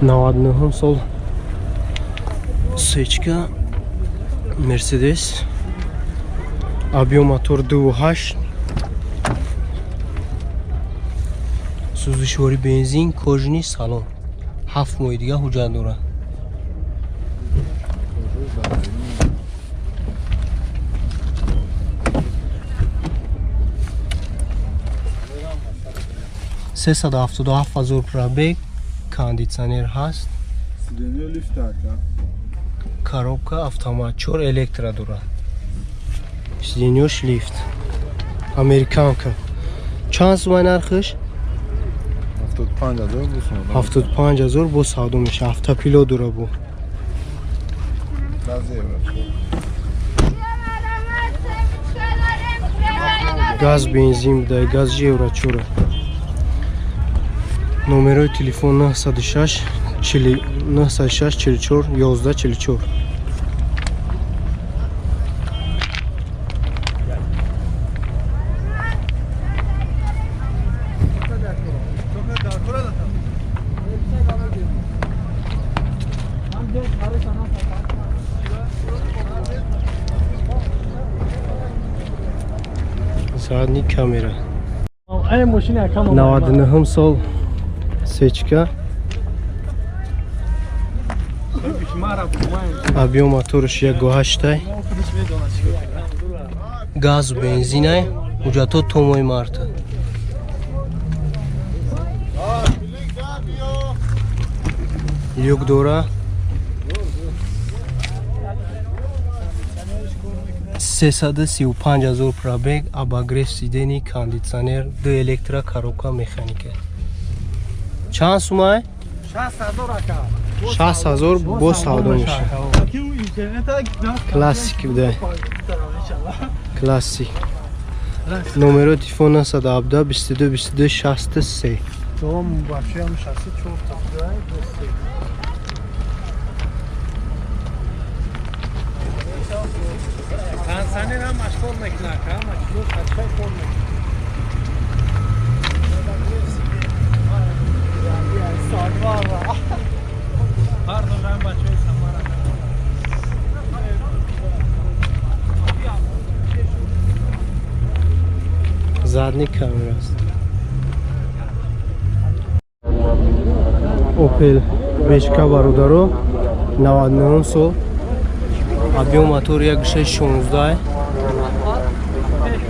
99 сол сечка Mercedes объем мотор 2.8 сӯзишвори бензин кожини салон 7 моҳи дига ҳуҷҷат дорад. $377,000 пробег, кондитсионер ҳаст. Коробка автомат 4 электро дорад. Сиденёш лифт. Американка. Чанд сумай нархиш? 75,000 бо савдо меша. Автопилот дора бу. Газ бензин дай, газ евро чура. Номерои телефон 906 44 1144. Задний камера. 99 сол сечка. Объем моториш 1.8. Газ бензинай. ҳуҷҷато томои марта. Люк дора. 335,000 пробег, обогрев сидений, кондитсионер, 2 электро, коробка механика. Чанд сумай? 60,000 бо савдо меша. Классик будай. Классик. Номерои телефон 917 22 22 63. Задний камера. Opel бешка бародаро 99 сол. Объем мотор 1.16.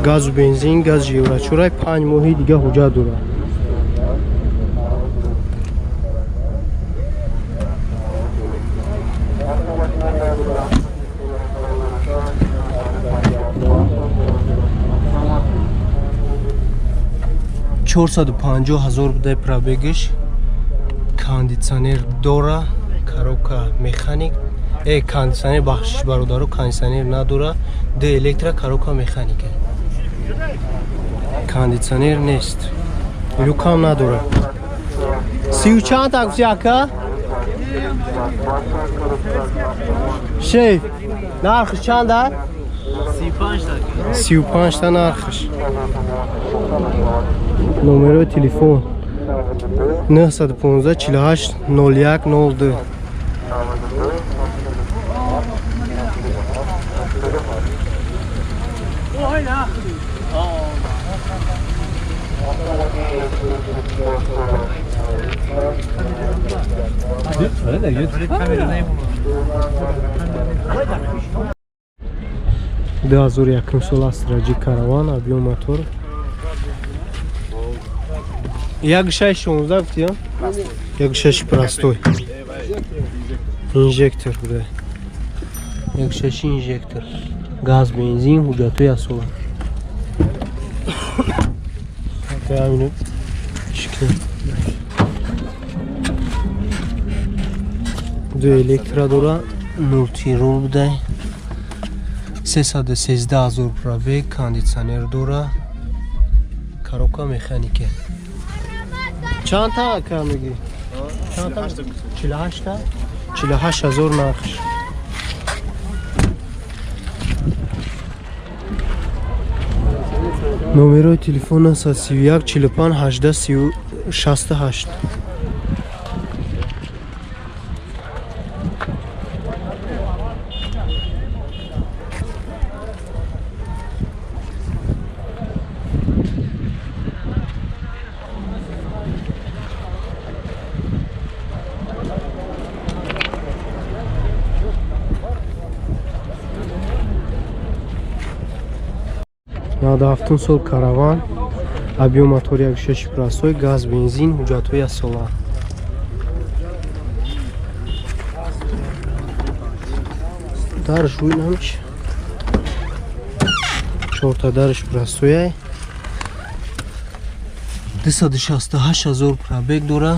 Газ бензин, газ евро чурай 5 моҳи дига ҳуҷҷат дорад. $450,000 будай пробегиш. Кондитсионер дора, коробка механик. Кондитсионер бахшиш бародаро, кондитсионер надора, 2 электро, коробка механика. Кондитсионер нест. Люкам надора. 30 чанд так взяка? Шеф, нархиш чанда? 35 та нархиш. Номерои телефон 915 48 01 02. Дазур яким сол аст раджи караван, объем мотор 1.16 гуфтия? 1.6 простой. Инжектор будай. 1.6 инжектор. Газ, бензин, ҳуҷҷатои асола. Ҳамин шикл. 2 электро дора, мултирол будай. 313,000 пробег, кондитсионер дора, коробка механика. Чанд та меги? 48 та? 48,000 нархиш. Номерои телефон 931 45 18 68. 97 сол караван, объем мотор 1.6 простой, газ, бензин, ҳуҷҷатҳои асола. Дарш рӯй намеш. 4 дарш простой. 268 000 пробег дора,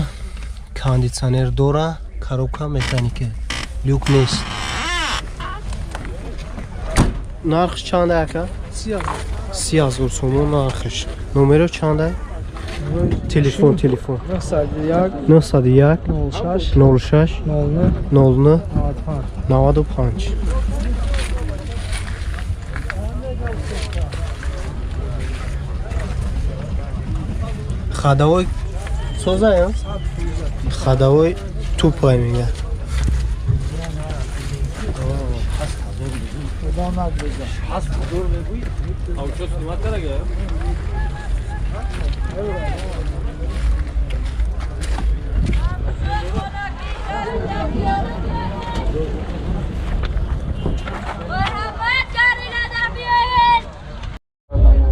кондитсионер дора, коробка механика, люк нест. Нархш чанд ака? 30 000 сомон нархш. Номеро чанд? Телефон 901 06 00 95. Хадавой созаем? Хадавой тупой меня.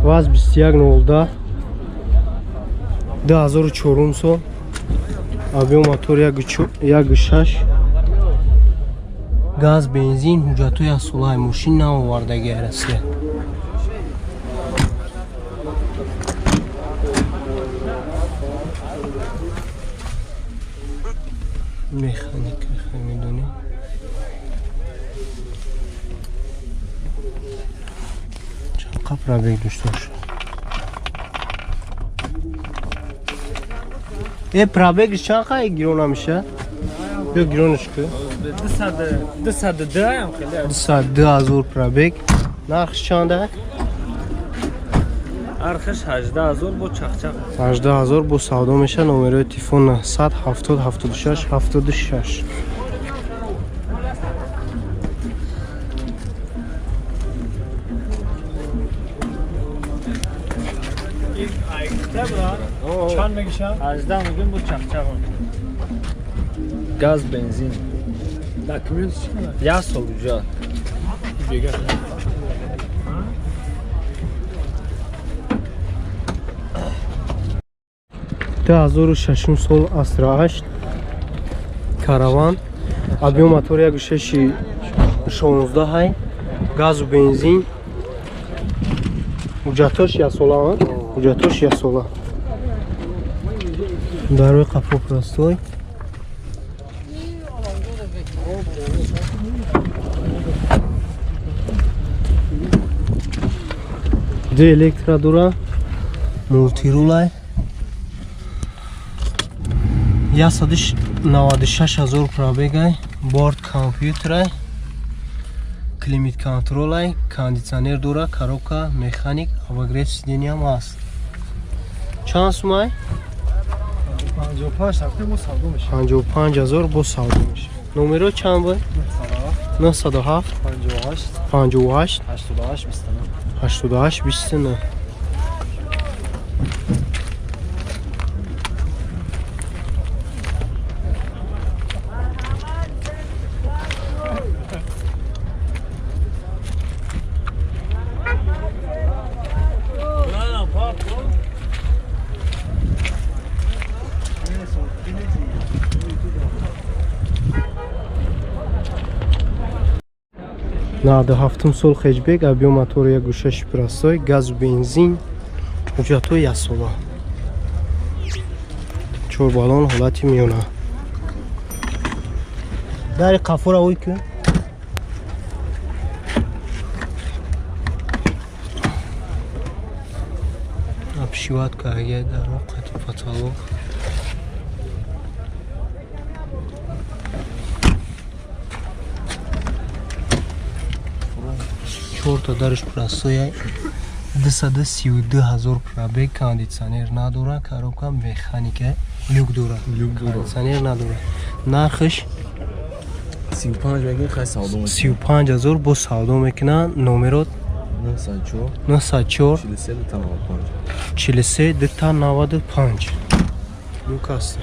Ваз 21 2004 сол, объем мотор 1.6, газ, бензин, ҳуҷҷатҳои асолаи мошин навовардаги Россия. Механика медонӣ. Чанд қа пробег дошта бошад? Пробег чанд қа гирона меша? Ё гиронаш ку? 202 000 пробег. Нархш чанда? Нархш 18 000 бо чахчах. 18 000 бо савдо меша. Номерои телефон 170 76 76. چند میگیشم؟ 18 میگیم بود چخچق گاز بنزین داکیومنت چی؟ یا سولوجات دیگه 2006 сол Astra 8 караван, объем мотор 1.6 16 ҳай, газу бензин, ҳуҷҷатош ясола, ҳуҷҷатош ясола. Дарои қафо простой. Ду электро дора, мултирулай. 196 000 пробегай, борт компьютерай, климат контролай, кондиционер дора, коробка, механик, обогрев сидения ҳам аст. Чанд сумай? 55 000 бо савдо меша. Номеро чанд бой? 907 58 88 29. Нада ҳафтум сол хеҷбек, объем мотор 1.6 простой, газ, бензин, ҳуҷҷатҳои ясола. 4 баллон ҳолати миёна. Дари қафора ой ку. Обшиватка ага дар вақти потолок. Чорта дарш простой, 232 000 пробег, кондиционер надора, коробка механика, люк дора. Кондиционер надора. Нархш 35 000 бо савдо мекунанд. Номерот 94 43 295. Люк аст.